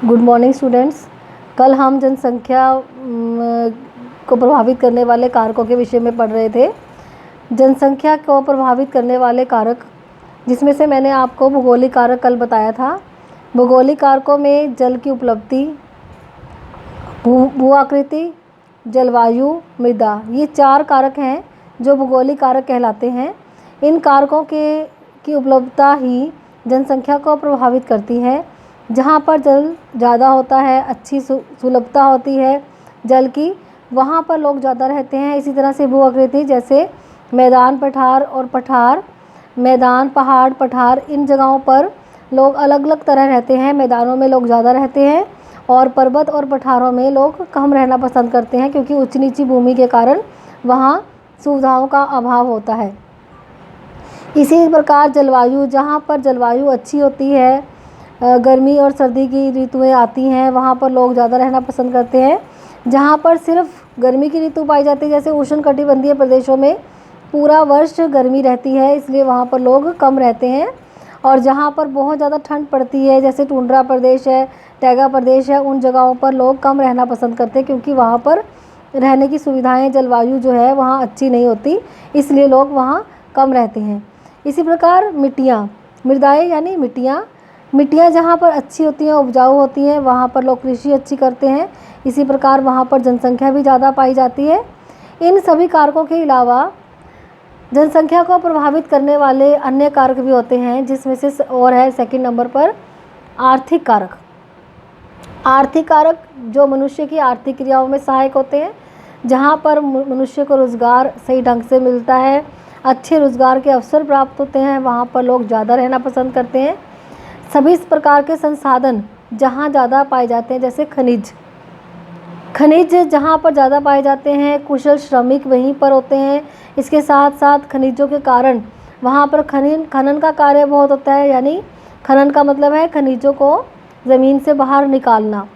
Good morning students. कल हम जनसंख्या को प्रभावित करने वाले कारकों के विषय में पढ़ रहे थे। जनसंख्या को प्रभावित करने वाले कारक, जिसमें से मैंने आपको भूगोलिक कारक कल बताया था। भूगोलिक कारकों में जल की उपलब्धि, भू आकृति, जलवायु, मृदा, ये 4 कारक हैं जो भूगोलिक कारक कहलाते हैं। इन कारकों की उपलब्धता ही जनसंख्या को प्रभावित करती है। जहाँ पर जल ज़्यादा होता है, अच्छी सुलभता होती है जल की, वहाँ पर लोग ज़्यादा रहते हैं। इसी तरह से भू आकृति, जैसे मैदान, पहाड़, पठार, इन जगहों पर लोग अलग अलग तरह रहते हैं। मैदानों में लोग ज़्यादा रहते हैं और पर्वत और पठारों में लोग कम रहना पसंद करते हैं, क्योंकि ऊंची नीची भूमि के कारण वहाँ सुविधाओं का अभाव होता है। इसी प्रकार जलवायु, जहाँ पर जलवायु अच्छी होती है, गर्मी और सर्दी की ऋतुएं आती हैं, वहाँ पर लोग ज़्यादा रहना पसंद करते हैं। जहाँ पर सिर्फ गर्मी की ऋतु पाई जाती है, जैसे उष्णकटिबंधीय प्रदेशों में पूरा वर्ष गर्मी रहती है, इसलिए वहाँ पर लोग कम रहते हैं। और जहाँ पर बहुत ज़्यादा ठंड पड़ती है, जैसे टुंड्रा प्रदेश है, टैगा प्रदेश है, उन जगहों पर लोग कम रहना पसंद करते हैं, क्योंकि वहाँ पर रहने की सुविधाएँ, जलवायु जो है वहाँ अच्छी नहीं होती, इसलिए लोग वहाँ कम रहते हैं। इसी प्रकार मृदाएँ यानी मिट्टियाँ जहाँ पर अच्छी होती हैं, उपजाऊ होती हैं, वहाँ पर लोग कृषि अच्छी करते हैं। इसी प्रकार वहाँ पर जनसंख्या भी ज़्यादा पाई जाती है। इन सभी कारकों के अलावा जनसंख्या को प्रभावित करने वाले अन्य कारक भी होते हैं, जिसमें से और है सेकंड नंबर पर आर्थिक कारक। आर्थिक कारक जो मनुष्य की आर्थिक क्रियाओं में सहायक होते हैं, जहाँ पर मनुष्य को रोज़गार सही ढंग से मिलता है, अच्छे रोज़गार के अवसर प्राप्त होते हैं, वहाँ पर लोग ज़्यादा रहना पसंद करते हैं। सभी इस प्रकार के संसाधन जहाँ ज़्यादा पाए जाते हैं, जैसे खनिज जहाँ पर ज़्यादा पाए जाते हैं, कुशल श्रमिक वहीं पर होते हैं। इसके साथ साथ खनिजों के कारण वहाँ पर खनन का कार्य बहुत होता है, यानी खनन का मतलब है खनिजों को ज़मीन से बाहर निकालना।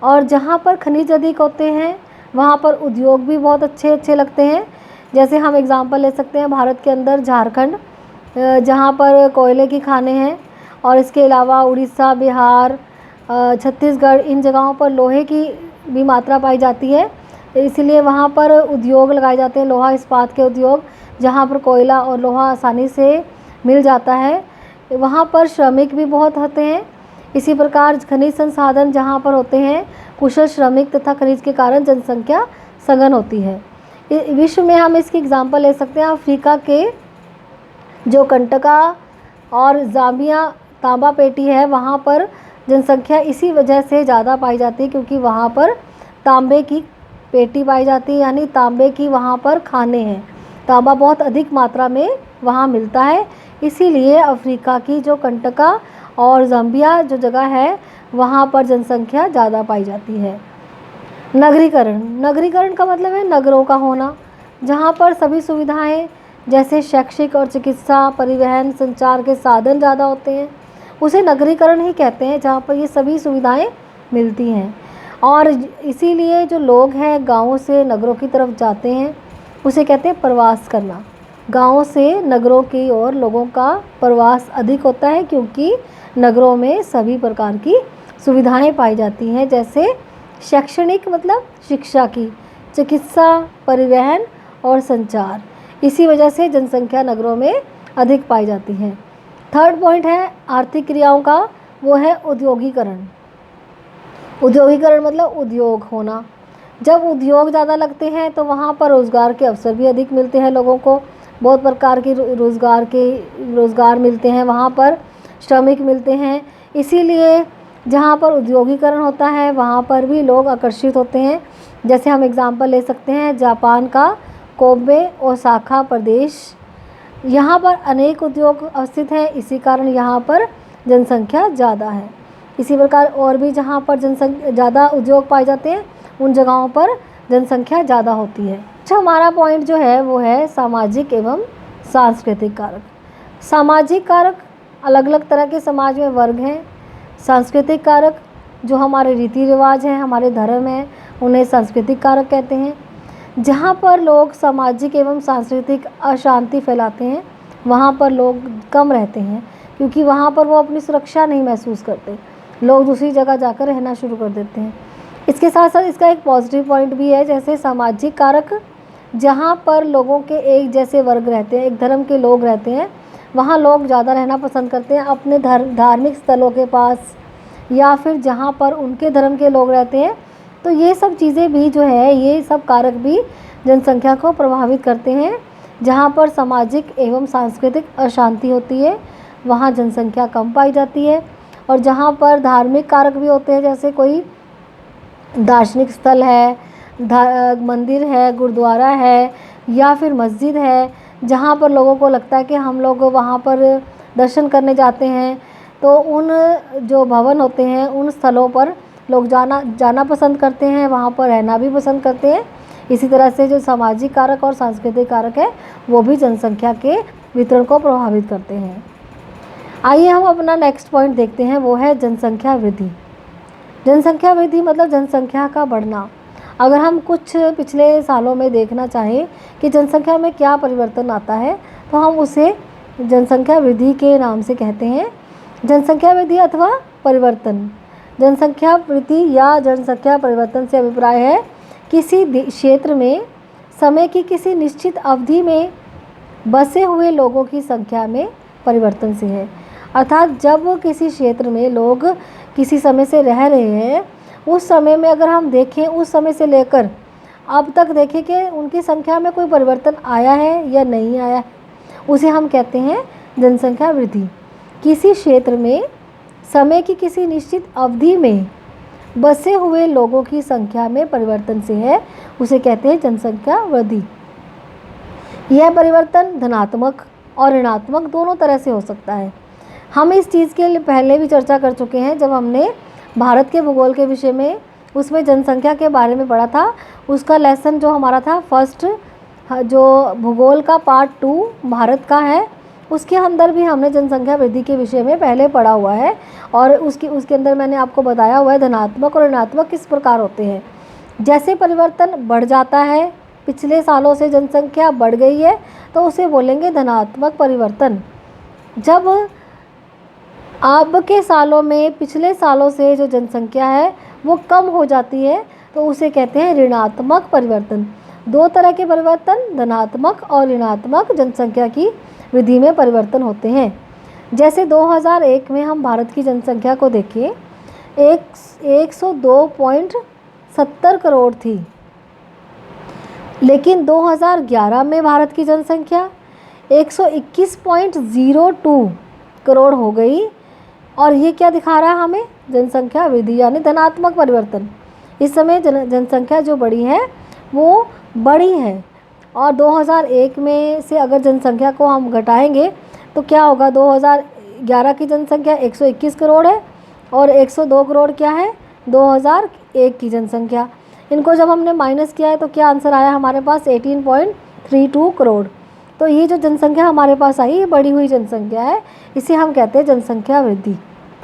और जहाँ पर खनिज अधिक होते हैं, वहाँ पर उद्योग भी बहुत अच्छे लगते हैं। जैसे हम एग्जाम्पल ले सकते हैं भारत के अंदर झारखंड, जहाँ पर कोयले की खानें हैं, और इसके अलावा उड़ीसा, बिहार, छत्तीसगढ़, इन जगहों पर लोहे की भी मात्रा पाई जाती है, इसलिए वहाँ पर उद्योग लगाए जाते हैं, लोहा इस्पात के उद्योग, जहाँ पर कोयला और लोहा आसानी से मिल जाता है। वहाँ पर श्रमिक भी बहुत होते हैं। इसी प्रकार खनिज संसाधन जहाँ पर होते हैं, कुशल श्रमिक तथा खनिज के कारण जनसंख्या सघन होती है। विश्व में हम इसकी एग्जाम्पल ले सकते हैं। अफ्रीका के जो कंटका और ज़ाम्बिया तांबा पेटी है, वहाँ पर जनसंख्या इसी वजह से ज़्यादा पाई जाती है, क्योंकि वहाँ पर तांबे की पेटी पाई जाती है, यानी तांबे की वहाँ पर खानें हैं। तांबा बहुत अधिक मात्रा में वहाँ मिलता है, इसीलिए अफ्रीका की जो कंटका और ज़ाम्बिया जो जगह है, वहाँ पर जनसंख्या ज़्यादा पाई जाती है। नगरीकरण का मतलब है नगरों का होना, जहाँ पर सभी सुविधाएँ जैसे शैक्षिक और चिकित्सा, परिवहन, संचार के साधन ज़्यादा होते हैं, उसे नगरीकरण ही कहते हैं, जहाँ पर ये सभी सुविधाएं मिलती हैं। और इसीलिए जो लोग हैं गाँवों से नगरों की तरफ जाते हैं, उसे कहते हैं प्रवास करना। गाँवों से नगरों की ओर लोगों का प्रवास अधिक होता है, क्योंकि नगरों में सभी प्रकार की सुविधाएं पाई जाती हैं, जैसे शैक्षणिक मतलब शिक्षा की, चिकित्सा, परिवहन और संचार। इसी वजह से जनसंख्या नगरों में अधिक पाई जाती है। थर्ड पॉइंट है आर्थिक क्रियाओं का, वो है उद्योगीकरण मतलब उद्योग होना। जब उद्योग ज़्यादा लगते हैं तो वहाँ पर रोज़गार के अवसर भी अधिक मिलते हैं, लोगों को बहुत प्रकार की रोज़गार मिलते हैं, वहाँ पर श्रमिक मिलते हैं। इसीलिए जहाँ पर उद्योगीकरण होता है, वहाँ पर भी लोग आकर्षित होते हैं। जैसे हम एग्जाम्पल ले सकते हैं जापान का कोबे ओसाका प्रदेश, यहाँ पर अनेक उद्योग स्थित हैं, इसी कारण यहाँ पर जनसंख्या ज़्यादा है। इसी प्रकार और भी जहाँ पर जनसंख्या ज़्यादा उद्योग पाए जाते हैं, उन जगहों पर जनसंख्या ज़्यादा होती है। अच्छा, हमारा पॉइंट जो है वो है सामाजिक एवं सांस्कृतिक कारक। सामाजिक कारक, अलग अलग तरह के समाज में वर्ग हैं। सांस्कृतिक कारक जो हमारे रीति रिवाज हैं, हमारे धर्म हैं, उन्हें सांस्कृतिक कारक कहते हैं। जहाँ पर लोग सामाजिक एवं सांस्कृतिक अशांति फैलाते हैं, वहाँ पर लोग कम रहते हैं, क्योंकि वहाँ पर वो अपनी सुरक्षा नहीं महसूस करते। लोग दूसरी जगह जाकर रहना शुरू कर देते हैं। इसके साथ साथ इसका एक पॉजिटिव पॉइंट भी है, जैसे सामाजिक कारक, जहाँ पर लोगों के एक जैसे वर्ग रहते हैं, एक धर्म के लोग रहते हैं, वहाँ लोग ज़्यादा रहना पसंद करते हैं अपने धार्मिक स्थलों के पास, या फिर जहाँ पर उनके धर्म के लोग रहते हैं। तो ये सब चीज़ें भी जो है, ये सब कारक भी जनसंख्या को प्रभावित करते हैं। जहाँ पर सामाजिक एवं सांस्कृतिक अशांति होती है, वहाँ जनसंख्या कम पाई जाती है। और जहाँ पर धार्मिक कारक भी होते हैं, जैसे कोई दार्शनिक स्थल है, मंदिर है, गुरुद्वारा है, या फिर मस्जिद है, जहाँ पर लोगों को लगता है कि हम लोग वहाँ पर दर्शन करने जाते हैं, तो उन जो भवन होते हैं उन स्थलों पर लोग जाना पसंद करते हैं, वहाँ पर रहना भी पसंद करते हैं। इसी तरह से जो सामाजिक कारक और सांस्कृतिक कारक है, वो भी जनसंख्या के वितरण को प्रभावित करते हैं। आइए हम अपना नेक्स्ट पॉइंट देखते हैं, वो है जनसंख्या वृद्धि। जनसंख्या वृद्धि मतलब जनसंख्या का बढ़ना। अगर हम कुछ पिछले सालों में देखना चाहें कि जनसंख्या में क्या परिवर्तन आता है, तो हम उसे जनसंख्या वृद्धि के नाम से कहते हैं। जनसंख्या वृद्धि अथवा परिवर्तन। जनसंख्या वृद्धि या जनसंख्या परिवर्तन से अभिप्राय है किसी क्षेत्र में समय की किसी निश्चित अवधि में बसे हुए लोगों की संख्या में परिवर्तन से है। अर्थात जब किसी क्षेत्र में लोग किसी समय से रह रहे हैं, उस समय में अगर हम देखें, उस समय से लेकर अब तक देखें कि उनकी संख्या में कोई परिवर्तन आया है या नहीं आया है, उसे हम कहते हैं जनसंख्या वृद्धि। किसी क्षेत्र में समय की किसी निश्चित अवधि में बसे हुए लोगों की संख्या में परिवर्तन से है, उसे कहते हैं जनसंख्या वृद्धि। यह परिवर्तन धनात्मक और ऋणात्मक दोनों तरह से हो सकता है। हम इस चीज़ के लिए पहले भी चर्चा कर चुके हैं, जब हमने भारत के भूगोल के विषय में उसमें जनसंख्या के बारे में पढ़ा था। उसका लेसन जो हमारा था फर्स्ट, जो भूगोल का पार्ट 2 भारत का है, उसके अंदर भी हमने जनसंख्या वृद्धि के विषय में पहले पढ़ा हुआ है। और उसके अंदर मैंने आपको बताया हुआ है धनात्मक और ऋणात्मक किस प्रकार होते हैं। जैसे परिवर्तन बढ़ जाता है, पिछले सालों से जनसंख्या बढ़ गई है, तो उसे बोलेंगे धनात्मक परिवर्तन। जब अब के सालों में पिछले सालों से जो जनसंख्या है वो कम हो जाती है, तो उसे कहते हैं ऋणात्मक परिवर्तन। दो तरह के परिवर्तन, धनात्मक और ऋणात्मक जनसंख्या की वृद्धि में परिवर्तन होते हैं। जैसे 2001 में हम भारत की जनसंख्या को देखें, 102.70 करोड़ थी, लेकिन 2011 में भारत की जनसंख्या 121.02 करोड़ हो गई। और ये क्या दिखा रहा है हमें? जनसंख्या वृद्धि यानी धनात्मक परिवर्तन। इस समय जनसंख्या जो बढ़ी है वो बड़ी है। और 2001 में से अगर जनसंख्या को हम घटाएंगे तो क्या होगा? 2011 की जनसंख्या 121 करोड़ है और 102 करोड़ क्या है? 2001 की जनसंख्या। इनको जब हमने माइनस किया है तो क्या आंसर आया हमारे पास? 18.32 करोड़। तो ये जो जनसंख्या हमारे पास आई, ये बढ़ी हुई जनसंख्या है, इसे हम कहते हैं जनसंख्या वृद्धि।